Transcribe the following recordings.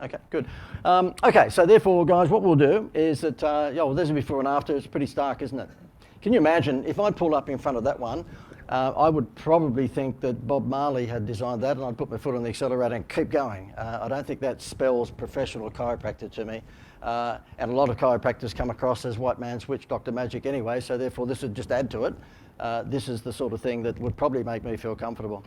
Okay, good. Okay, so therefore, guys, what we'll do is that, well, there's a before and after. It's pretty stark, isn't it? Can you imagine if I pull up in front of that one, I would probably think that Bob Marley had designed that, and I'd put my foot on the accelerator and keep going. I don't think that spells professional chiropractor to me. And a lot of chiropractors come across as white man's witch doctor magic anyway, so therefore this would just add to it. This is the sort of thing that would probably make me feel comfortable.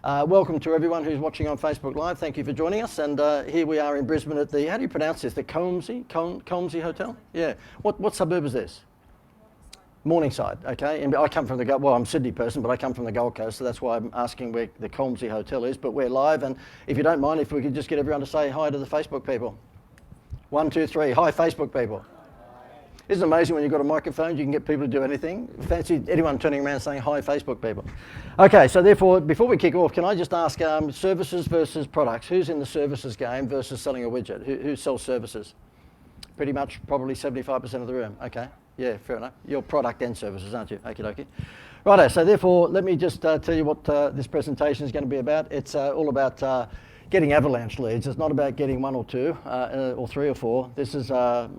Welcome to everyone who's watching on Facebook Live. Thank you for joining us. And here we are in Brisbane at the, how do you pronounce this? The Colmsey Hotel? Yeah. What suburb is this? Morningside, okay. And I come from the, well, I'm a Sydney person, but I come from the Gold Coast, so that's why I'm asking where the Colmsey Hotel is. But we're live, and if you don't mind, if we could just get everyone to say hi to the Facebook people. 1, 2, 3. Hi, Facebook people. Isn't it amazing when you've got a microphone, you can get people to do anything? Fancy anyone turning around saying, hi, Facebook people. Okay, so therefore, before we kick off, can I just ask services versus products? Who's in the services game versus selling a widget? Who sells services? Pretty much probably 75% of the room. Okay, yeah, fair enough. You're product and services, aren't you? Okie dokie. Righto, so therefore, let me just tell you what this presentation is going to be about. It's all about getting avalanche leads. It's not about getting 1 or 2 or 3 or 4. This is a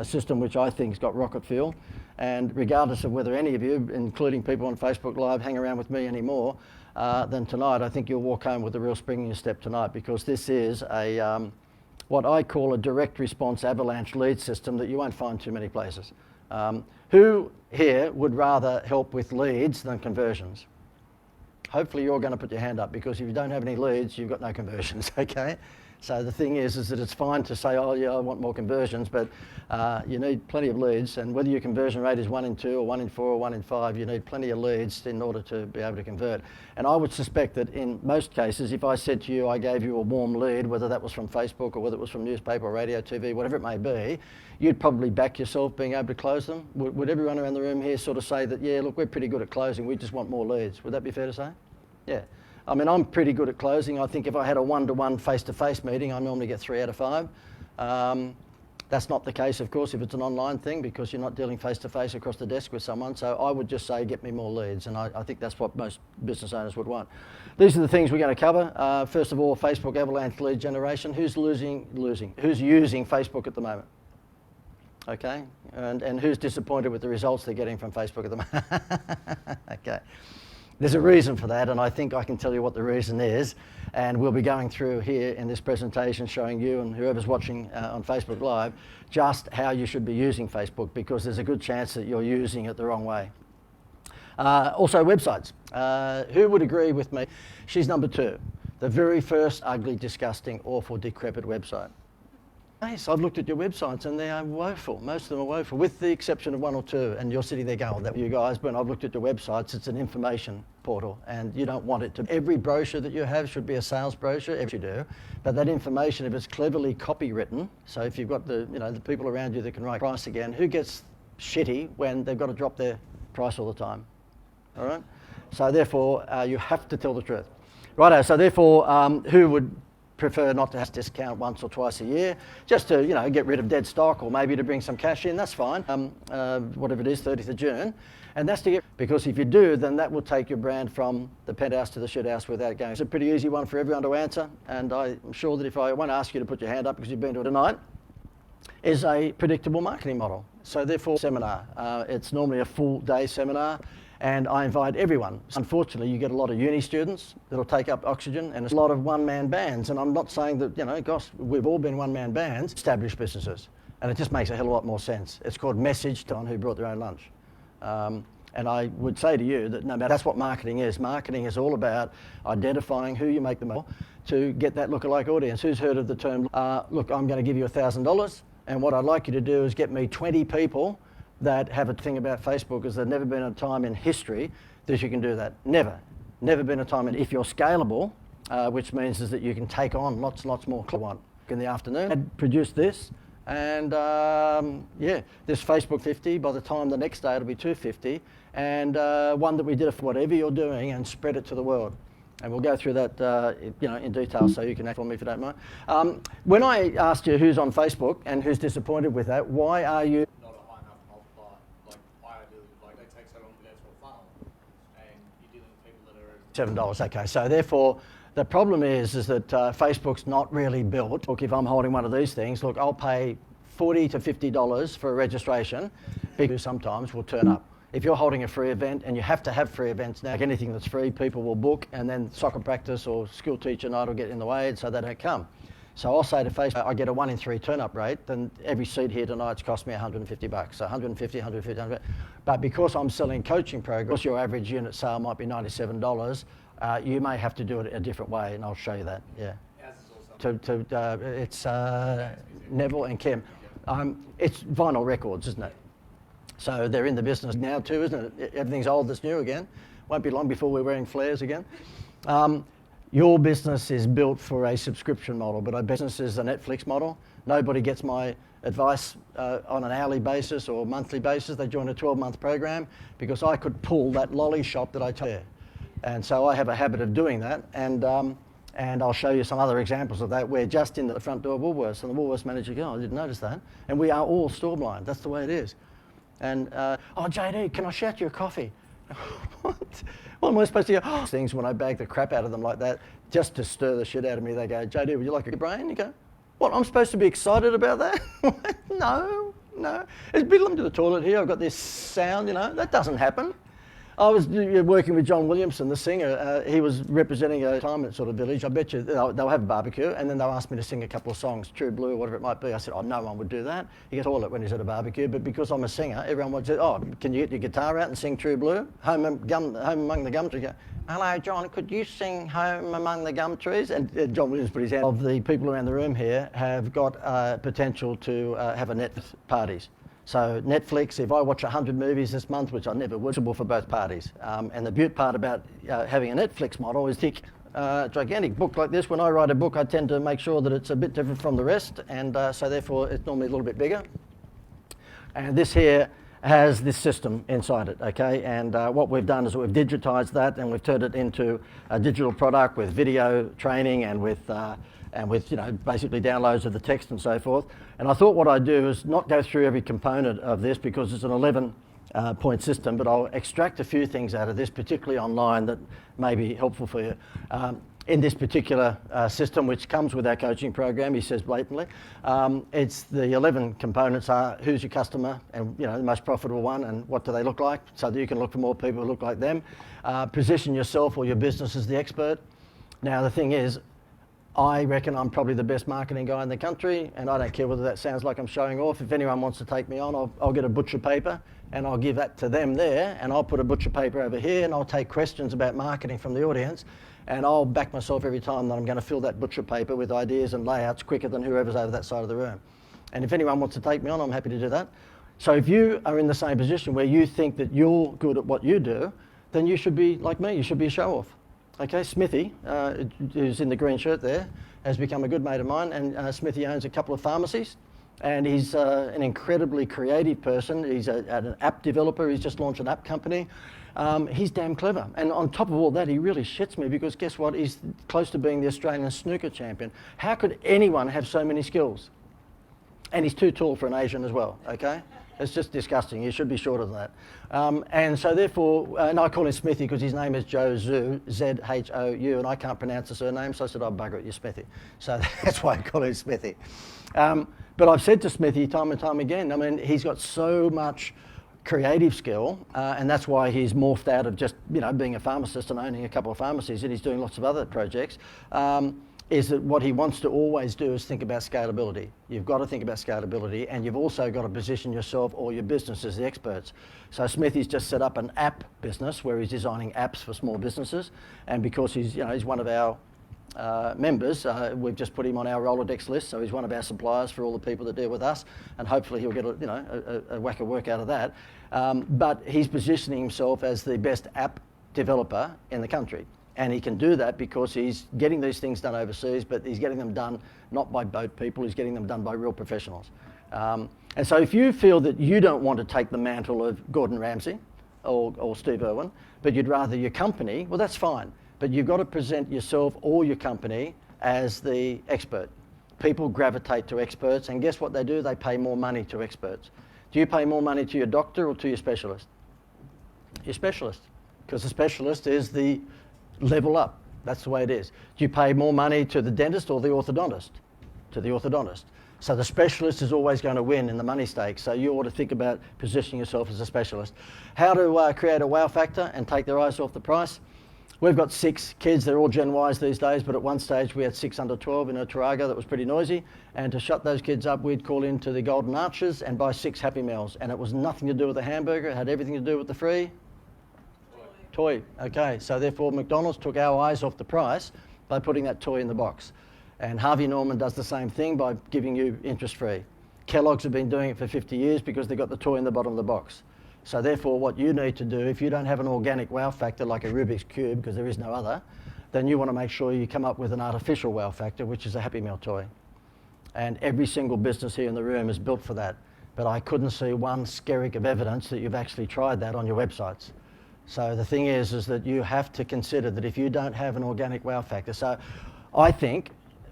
system which I think has got rocket fuel. And regardless of whether any of you, including people on Facebook Live, hang around with me anymore than tonight, I think you'll walk home with a real spring in your step tonight, because this is a what I call a direct response avalanche lead system that you won't find too many places. Who here would rather help with leads than conversions? Hopefully you're going to put your hand up, because if you don't have any leads, you've got no conversions, okay? So the thing is that it's fine to say, oh yeah, I want more conversions, but you need plenty of leads, and whether your conversion rate is 1 in 2 or 1 in 4 or 1 in 5, you need plenty of leads in order to be able to convert. And I would suspect that in most cases, if I said to you, I gave you a warm lead, whether that was from Facebook or whether it was from newspaper or radio, TV, whatever it may be, you'd probably back yourself being able to close them. Would everyone around the room here sort of say that, yeah, look, we're pretty good at closing, we just want more leads? Would that be fair to say? Yeah. I mean, I'm pretty good at closing. I think if I had a one-to-one face-to-face meeting, I normally get 3 out of 5. That's not the case, of course, if it's an online thing, because you're not dealing face-to-face across the desk with someone. So I would just say, get me more leads. And I think that's what most business owners would want. These are the things we're going to cover. First of all, Facebook avalanche lead generation. Who's using Facebook at the moment? Okay. And who's disappointed with the results they're getting from Facebook at the moment? Okay. There's a reason for that, and I think I can tell you what the reason is, and we'll be going through here in this presentation showing you and whoever's watching on Facebook Live just how you should be using Facebook, because there's a good chance that you're using it the wrong way. Also, websites. Who would agree with me? She's number 2, the very first ugly, disgusting, awful, decrepit website. Yes, I've looked at your websites and they are woeful. Most of them are woeful, with the exception of 1 or 2. And you're sitting there going, that were you guys, but I've looked at your websites, it's an information portal, and you don't want it to. Every brochure that you have should be a sales brochure, if you do. But that information, if it's cleverly copywritten, so if you've got the people around you that can write price again, who gets shitty when they've got to drop their price all the time? All right? So therefore, you have to tell the truth. Righto, so therefore, who would prefer not to have to discount once or twice a year, just to get rid of dead stock, or maybe to bring some cash in? That's fine. Whatever it is, 30th of June, and that's to get, because if you do, then that will take your brand from the penthouse to the shithouse without going. It's a pretty easy one for everyone to answer, and I'm sure that if I won't ask you to put your hand up because you've been to it tonight, is a predictable marketing model. So therefore, seminar. It's normally a full day seminar. And I invite everyone. Unfortunately, you get a lot of uni students that'll take up oxygen, and a lot of one-man bands. And I'm not saying that, gosh, we've all been one-man bands, established businesses. And it just makes a hell of a lot more sense. It's called message to one who brought their own lunch. And I would say to you that no matter, that's what marketing is. Marketing is all about identifying who you make the most to get that lookalike audience. Who's heard of the term, look, I'm going to give you $1,000, and what I'd like you to do is get me 20 people that have a thing about Facebook, is there's never been a time in history that you can do that. Never been a time. And if you're scalable, which means is that you can take on lots more in the afternoon, and produce this, and this Facebook 50, by the time the next day it'll be 250, and one that we did for whatever you're doing, and spread it to the world. And we'll go through that in detail, so you can act on me if you don't mind. When I asked you who's on Facebook and who's disappointed with that, why are you $7, okay. So therefore, The problem is that Facebook's not really built. Look, if I'm holding one of these things, look, I'll pay $40 to $50 for a registration, because sometimes will turn up. If you're holding a free event, and you have to have free events now, like anything that's free, people will book, and then soccer practice or school teacher night will get in the way, and so they don't come. So I'll say to Facebook, I get a 1 in 3 turn-up rate, then every seat here tonight's cost me $150. So 150, 150, 150. But because I'm selling coaching programs, your average unit sale might be $97. You may have to do it a different way, and I'll show you that. Yeah. It's Neville and Kim. It's vinyl records, isn't it? So they're in the business now too, isn't it? Everything's old that's new again. Won't be long before we're wearing flares again. Your business is built for a subscription model, but our business is a Netflix model. Nobody gets my advice on an hourly basis or monthly basis. They join a 12-month program because I could pull that lolly shop that I tell you. And so I have a habit of doing that. And I'll show you some other examples of that. We're just in the front door of Woolworths, and the Woolworths manager goes, oh, I didn't notice that. And we are all store blind. That's the way it is. And, oh, JD, can I shout you a coffee? What? What am I supposed to go? Oh, things when I bag the crap out of them like that, just to stir the shit out of me. They go, JD, would you like a brain? You go, what, I'm supposed to be excited about that? No. It's a bit to the toilet here. I've got this sound, that doesn't happen. I was working with John Williamson, the singer. He was representing a retirement sort of village. I bet you they'll have a barbecue, and then they'll ask me to sing a couple of songs, True Blue or whatever it might be. I said, oh, no one would do that. He gets all it when he's at a barbecue, but because I'm a singer, everyone would say, oh, can you get your guitar out and sing True Blue? Home Among the Gum Trees. Hello, John, could you sing Home Among the Gum Trees? And John Williams put his hand. Of the people around the room here have got potential to have a Netflix parties. So Netflix, if I watch 100 movies this month, which I never would, for both parties. And the beaut part about having a Netflix model is thick, gigantic book like this. When I write a book, I tend to make sure that it's a bit different from the rest, and so therefore it's normally a little bit bigger. And this here has this system inside it, okay? And what we've done is we've digitized that, and we've turned it into a digital product with video training and with basically downloads of the text and so forth. And I thought what I'd do is not go through every component of this because it's an 11-point system, but I'll extract a few things out of this, particularly online, that may be helpful for you. In this particular system, which comes with our coaching program, he says blatantly, it's the 11 components are who's your customer, and the most profitable one, and what do they look like, so that you can look for more people who look like them. Position yourself or your business as the expert. Now the thing is, I reckon I'm probably the best marketing guy in the country, and I don't care whether that sounds like I'm showing off. If anyone wants to take me on, I'll get a butcher paper and I'll give that to them there, and I'll put a butcher paper over here, and I'll take questions about marketing from the audience, and I'll back myself every time that I'm going to fill that butcher paper with ideas and layouts quicker than whoever's over that side of the room. And if anyone wants to take me on, I'm happy to do that. So if you are in the same position where you think that you're good at what you do, then you should be like me, you should be a show-off. Okay, Smithy, who's in the green shirt there, has become a good mate of mine, and Smithy owns a couple of pharmacies, and he's an incredibly creative person. He's an app developer. He's just launched an app company. He's damn clever, and on top of all that, he really shits me because guess what? He's close to being the Australian snooker champion. How could anyone have so many skills? And he's too tall for an Asian as well, okay? It's just disgusting. He should be shorter than that. And so therefore, and I call him Smithy because his name is Joe Zhou, Z-H-O-U, and I can't pronounce the surname, so I said, oh, bugger it, you're Smithy. So that's why I call him Smithy. But I've said to Smithy time and time again, I mean, he's got so much creative skill, and that's why he's morphed out of just, being a pharmacist and owning a couple of pharmacies, and he's doing lots of other projects. Is that what he wants to always do is think about scalability. You've got to think about scalability, and you've also got to position yourself or your business as the experts. So Smithy's just set up an app business where he's designing apps for small businesses, and because he's one of our members, we've just put him on our Rolodex list, so he's one of our suppliers for all the people that deal with us, and hopefully he'll get a whack of work out of that. But he's positioning himself as the best app developer in the country. And he can do that because he's getting these things done overseas, but he's getting them done not by boat people, he's getting them done by real professionals. And so if you feel that you don't want to take the mantle of Gordon Ramsay or Steve Irwin, but you'd rather your company, well, that's fine. But you've got to present yourself or your company as the expert. People gravitate to experts, and guess what they do? They pay more money to experts. Do you pay more money to your doctor or to your specialist? Your specialist, because the specialist is the level up. That's the way it is. Do you pay more money to the dentist or the orthodontist? To the orthodontist. So the specialist is always going to win in the money stakes. So you ought to think about positioning yourself as a specialist. How to create a wow factor and take their eyes off the price. We've got 6 kids, they're all Gen Ys these days, but at one stage we had 6 under 12 in a Taraga that was pretty noisy. And to shut those kids up, we'd call into the Golden Arches and buy 6 Happy Meals. And it was nothing to do with the hamburger, it had everything to do with the free toy. Okay, so therefore McDonald's took our eyes off the price by putting that toy in the box. And Harvey Norman does the same thing by giving you interest free. Kellogg's have been doing it for 50 years because they've got the toy in the bottom of the box. So therefore what you need to do, if you don't have an organic wow factor like a Rubik's Cube, because there is no other, then you want to make sure you come up with an artificial wow factor, which is a Happy Meal toy. And every single business here in the room is built for that. But I couldn't see one skerrick of evidence that you've actually tried that on your websites. So the thing is that you have to consider that if you don't have an organic wow factor, so I think,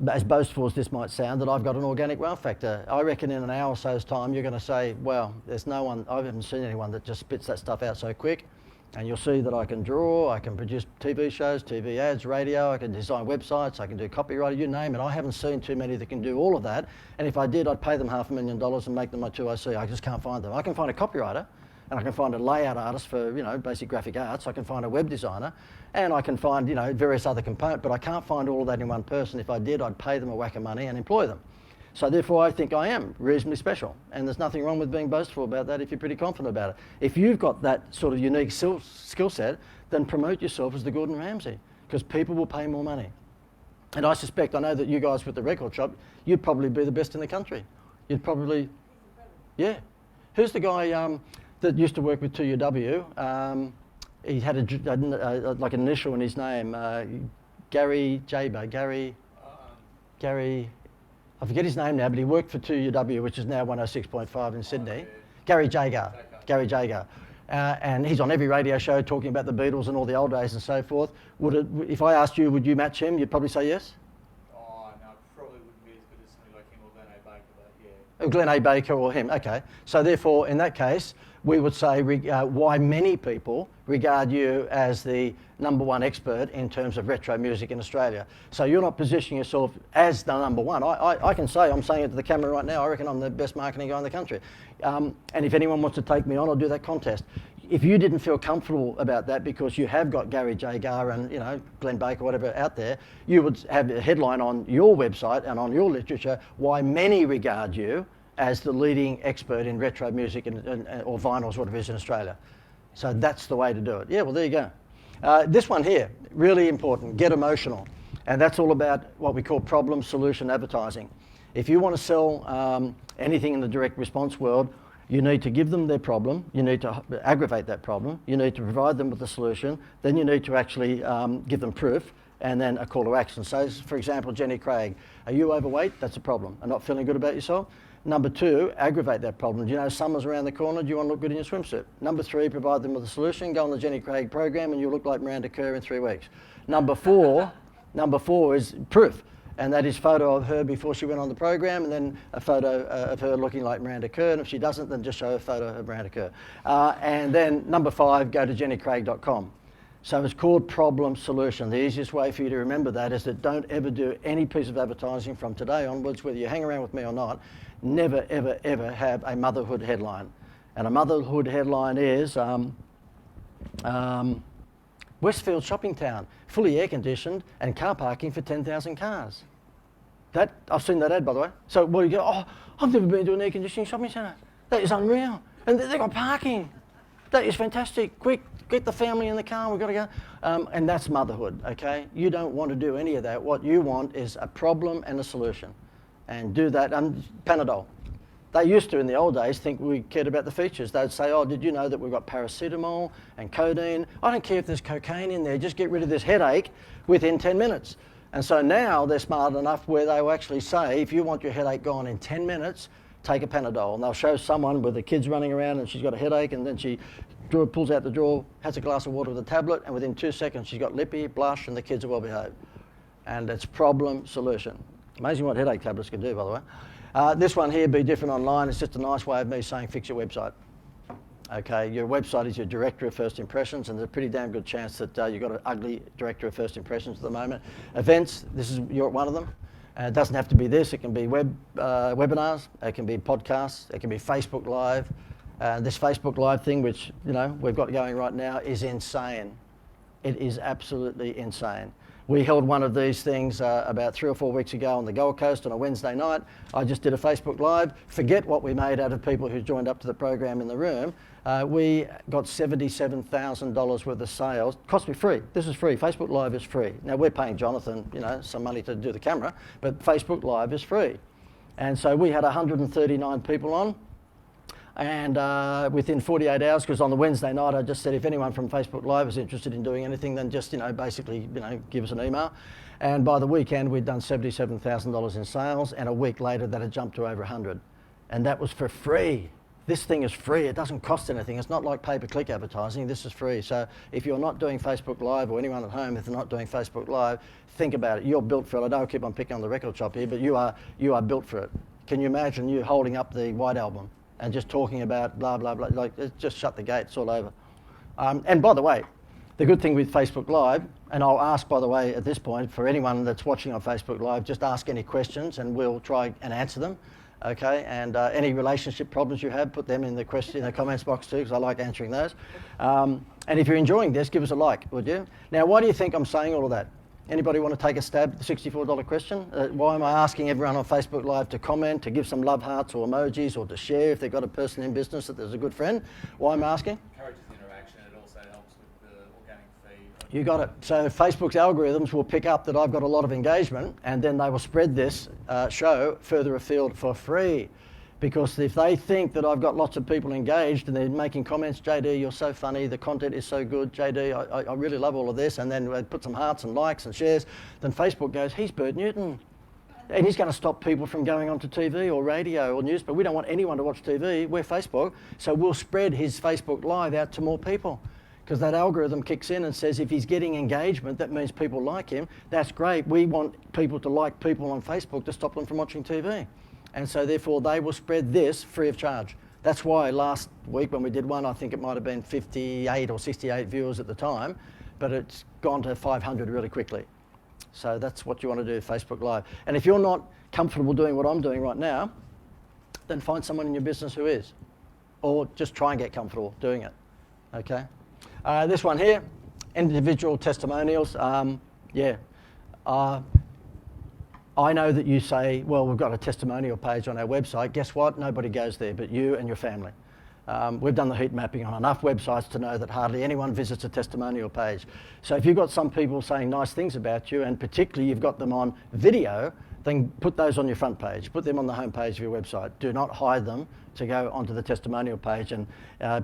as boastful as this might sound, that I've got an organic wow factor. I reckon in an hour or so's time you're going to say, well, there's no one, I haven't seen anyone that just spits that stuff out so quick. And you'll see that I can draw, I can produce TV shows, TV ads, radio, I can design websites, I can do copyright, you name it. I haven't seen too many that can do all of that. And if I did, I'd pay them $500,000 and make them my 2IC. I just can't find them. I can find a copywriter, and I can find a layout artist for, basic graphic arts. I can find a web designer, and I can find, various other components, but I can't find all of that in one person. If I did, I'd pay them a whack of money and employ them. So therefore, I think I am reasonably special, and there's nothing wrong with being boastful about that if you're pretty confident about it. If you've got that sort of unique skill set, then promote yourself as the Gordon Ramsay, because people will pay more money. And I suspect, I know that you guys with the record shop, you'd probably be the best in the country. You'd probably, yeah. Who's the guy that used to work with 2UW? He had like an initial in his name, Gary Jaber, Gary, I forget his name now, but he worked for 2UW, which is now 106.5 in Sydney. Yeah. Gary Jager. Gary Jager. And he's on every radio show talking about the Beatles and all the old days and so forth. If I asked you, would you match him? You'd probably say yes? Oh, no, probably wouldn't be as good as somebody like him or Glenn A. Baker, but yeah. Glenn A. Baker or him, okay. So therefore, in that case, we would say why many people regard you as the #1 expert in terms of retro music in Australia. So you're not positioning yourself as the #1. I can say, I'm saying it to the camera right now, I reckon I'm the best marketing guy in the country. And if anyone wants to take me on, I'll do that contest. If you didn't feel comfortable about that because you have got Gary Jager and Glenn Baker, whatever out there, you would have a headline on your website and on your literature, why many regard you as the leading expert in retro music or vinyls, whatever it is in Australia. So that's the way to do it. Yeah, well, there you go. This one here, really important, get emotional. And that's all about what we call problem solution advertising. If you want to sell anything in the direct response world, you need to give them their problem, you need to aggravate that problem, you need to provide them with a solution, then you need to actually give them proof, and then a call to action. So, for example, Jenny Craig, are you overweight? That's a problem. And not feeling good about yourself? Number 2, aggravate that problem. Do you know summer's around the corner? Do you want to look good in your swimsuit? Number 3, provide them with a solution. Go on the Jenny Craig program and you'll look like Miranda Kerr in 3 weeks. Number 4 is proof. And that is photo of her before she went on the program, and then a photo of her looking like Miranda Kerr. And if she doesn't, then just show a photo of Miranda Kerr. And then number 5, go to jennycraig.com. So it's called problem solution. The easiest way for you to remember that is that don't ever do any piece of advertising from today onwards, whether you hang around with me or not. Never, ever, ever have a motherhood headline. And a motherhood headline is Westfield Shopping Town, fully air conditioned and car parking for 10,000 cars. I've seen that ad, by the way. So you go, oh, I've never been to an air conditioning shopping centre. That is unreal. And they've got parking. That is fantastic. Quick, get the family in the car, we've got to go. And that's motherhood, okay? You don't want to do any of that. What you want is a problem and a solution. And do that. Panadol. They used to, in the old days, think we cared about the features. They'd say, oh, did you know that we've got paracetamol and codeine? I don't care if there's cocaine in there, just get rid of this headache within 10 minutes. And so now they're smart enough where they will actually say, if you want your headache gone in 10 minutes, take a Panadol. And they'll show someone with the kids running around and she's got a headache, and then she pulls out the drawer, has a glass of water with a tablet, and within 2 seconds she's got lippy, blush, and the kids are well behaved. And it's problem solution. Amazing what headache tablets can do, by the way. This one here, Be Different Online, is just a nice way of me saying fix your website. Okay, your website is your directory of first impressions, and there's a pretty damn good chance that you've got an ugly directory of first impressions at the moment. Events, you're one of them. It doesn't have to be this. It can be webinars. It can be podcasts. It can be Facebook Live. This Facebook Live thing, which we've got going right now, is insane. It is absolutely insane. We held one of these things about 3 or 4 weeks ago on the Gold Coast on a Wednesday night. I just did a Facebook Live. Forget what we made out of people who joined up to the program in the room. We got $77,000 worth of sales. Cost me free. This is free. Facebook Live is free. Now we're paying Jonathan, some money to do the camera, but Facebook Live is free. And so we had 139 people on. And within 48 hours, because on the Wednesday night I just said if anyone from Facebook Live is interested in doing anything, then just basically give us an email. And by the weekend we'd done $77,000 in sales, and a week later that had jumped to over 100, and that was for free. This thing is free. It doesn't cost anything. It's not like pay-per-click advertising. This is free. So if you're not doing Facebook Live, or anyone at home if they're not doing Facebook Live, think about it. You're built for it. I don't keep on picking on the record shop here, but you are built for it. Can you imagine you holding up the White Album and just talking about blah, blah, blah, like just shut the gates all over. And by the way, the good thing with Facebook Live, and I'll ask, by the way, at this point, for anyone that's watching on Facebook Live, just ask any questions and we'll try and answer them, okay? And any relationship problems you have, put them in the comments box too, because I like answering those. And if you're enjoying this, give us a like, would you? Now, why do you think I'm saying all of that? Anybody want to take a stab at the $64 question? Why am I asking everyone on Facebook Live to comment, to give some love hearts or emojis, or to share if they've got a person in business that there's a good friend? Why am I asking? Encourages interaction. It also helps with the organic feed. You got it. So Facebook's algorithms will pick up that I've got a lot of engagement, and then they will spread this show further afield for free. Because if they think that I've got lots of people engaged and they're making comments, JD, you're so funny, the content is so good, JD, I really love all of this, and then they put some hearts and likes and shares, then Facebook goes, he's Bert Newton. And he's going to stop people from going onto TV or radio or news, but we don't want anyone to watch TV, we're Facebook, so we'll spread his Facebook Live out to more people. Because that algorithm kicks in and says if he's getting engagement, that means people like him. That's great. We want people to like people on Facebook to stop them from watching TV. And so therefore they will spread this free of charge. That's why last week when we did one, I think it might have been 58 or 68 viewers at the time, but it's gone to 500 really quickly. So that's what you want to do, Facebook Live. And if you're not comfortable doing what I'm doing right now, then find someone in your business who is. Or just try and get comfortable doing it, okay? This one here, individual testimonials. I know that you say, well, we've got a testimonial page on our website. Guess what? Nobody goes there but you and your family. We've done the heat mapping on enough websites to know that hardly anyone visits a testimonial page. So if you've got some people saying nice things about you, and particularly you've got them on video, then put those on your front page. Put them on the home page of your website. Do not hide them to go onto the testimonial page. And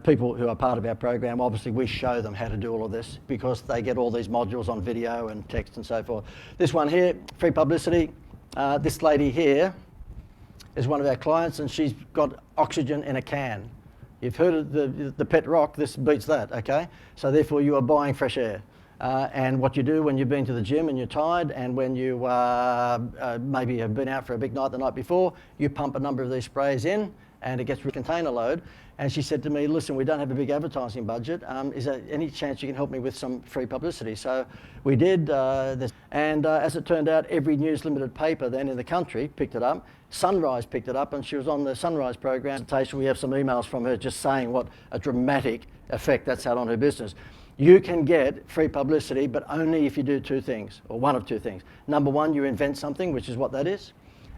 people who are part of our program, obviously we show them how to do all of this because they get all these modules on video and text and so forth. This one here, free publicity. This lady here is one of our clients, and she's got oxygen in a can. You've heard of the pet rock, this beats that, okay? So therefore you are buying fresh air. And what you do when you've been to the gym and you're tired, and when you maybe have been out for a big night the night before, you pump a number of these sprays in and it gets a container load. And she said to me, listen, we don't have a big advertising budget. Is there any chance you can help me with some free publicity? So we did this. And as it turned out, every News Limited paper then in the country picked it up. Sunrise picked it up, and she was on the Sunrise program. We have some emails from her just saying what a dramatic effect that's had on her business. You can get free publicity, but only if you do two things, or one of two things. Number one, you invent something, which is what that is,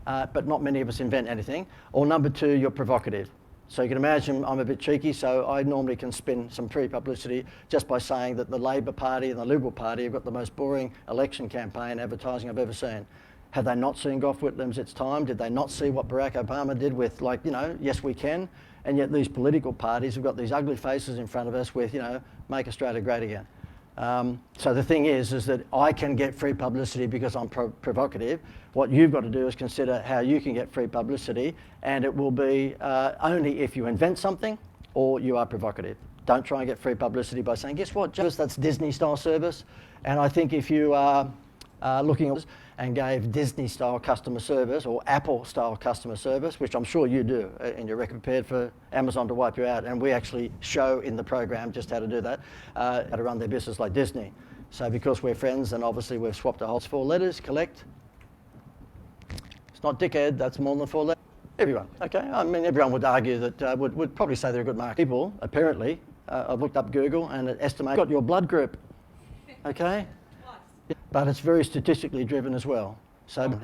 but not many of us invent anything. Or number two, you're provocative. So you can imagine I'm a bit cheeky, so I normally can spin some free publicity just by saying that the Labor Party and the Liberal Party have got the most boring election campaign advertising I've ever seen. Have they not seen Gough Whitlam's It's Time? Did they not see what Barack Obama did with, like, Yes We Can? And yet these political parties have got these ugly faces in front of us with, Make Australia Great Again. So the thing is that I can get free publicity because I'm provocative. What you've got to do is consider how you can get free publicity, and it will be only if you invent something or you are provocative. Don't try and get free publicity by saying, guess what, Joe, that's Disney style service. And I think if you are looking at, and gave Disney-style customer service or Apple-style customer service, which I'm sure you do, and you're prepared for Amazon to wipe you out. And we actually show in the program just how to do that, how to run their business like Disney. So because we're friends, and obviously we've swapped the whole 4 letters, collect. It's not dickhead, that's more than 4 letters. Everyone, okay? I mean, everyone would argue that, would probably say they're a good market. People, apparently, I've looked up Google and it estimates got your blood group, okay? But it's very statistically driven as well. So,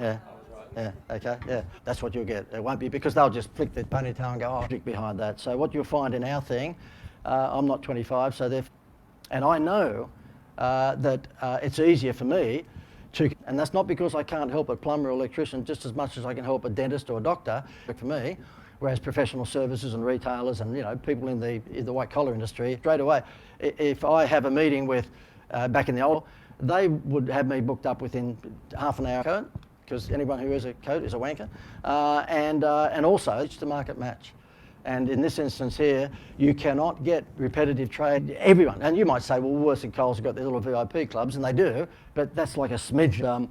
yeah, okay, yeah, that's what you'll get. It won't be, because they'll just flick their ponytail and go, oh, logic behind that. So what you'll find in our thing, I'm not 25, so and I know that it's easier for me to, and that's not because I can't help a plumber or electrician just as much as I can help a dentist or a doctor, for me, whereas professional services and retailers and, you know, people in the white collar industry, straight away, if I have a meeting with, back in the old, they would have me booked up within half an hour code, because anyone who is a code is a wanker, and also it's the market match. And in this instance here, you cannot get repetitive trade. Everyone, and you might say, well, Woolworths and Coles have got their little VIP clubs, and they do, but that's like a smidge.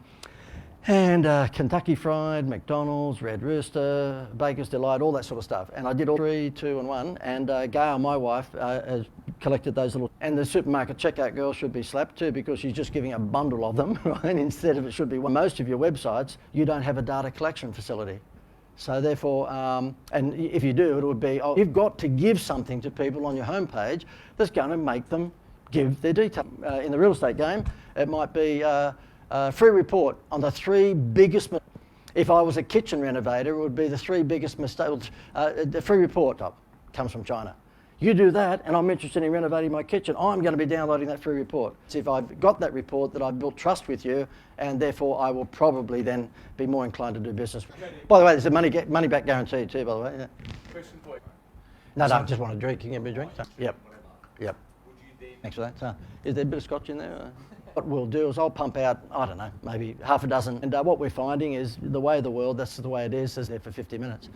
Kentucky Fried, McDonald's, Red Rooster, Baker's Delight, all that sort of stuff. And I did all 3, 2 and 1, and Gail, my wife, has collected those little, and the supermarket checkout girl should be slapped too, because she's just giving a bundle of them, right? Instead of it should be one. Most of your websites, you don't have a data collection facility. So therefore, and if you do, it would be, oh, you've got to give something to people on your homepage that's going to make them give their detail. In the real estate game, it might be a free report on the 3 biggest, if I was a kitchen renovator, it would be the 3 biggest mistakes. The free report comes from China. You do that, and I'm interested in renovating my kitchen, I'm going to be downloading that free report. So if I've got that report, that I've built trust with you, and therefore I will probably then be more inclined to do business. By the way, there's a money back guarantee too, by the way. Yeah. Question for you. No, I just want a drink. Can you give me a drink? Yep. Yep. Would you then Thanks for that. So, is there a bit of scotch in there? What we'll do is I'll pump out, I don't know, maybe half a dozen. And what we're finding is the way of the world, that's the way it is there for 50 minutes.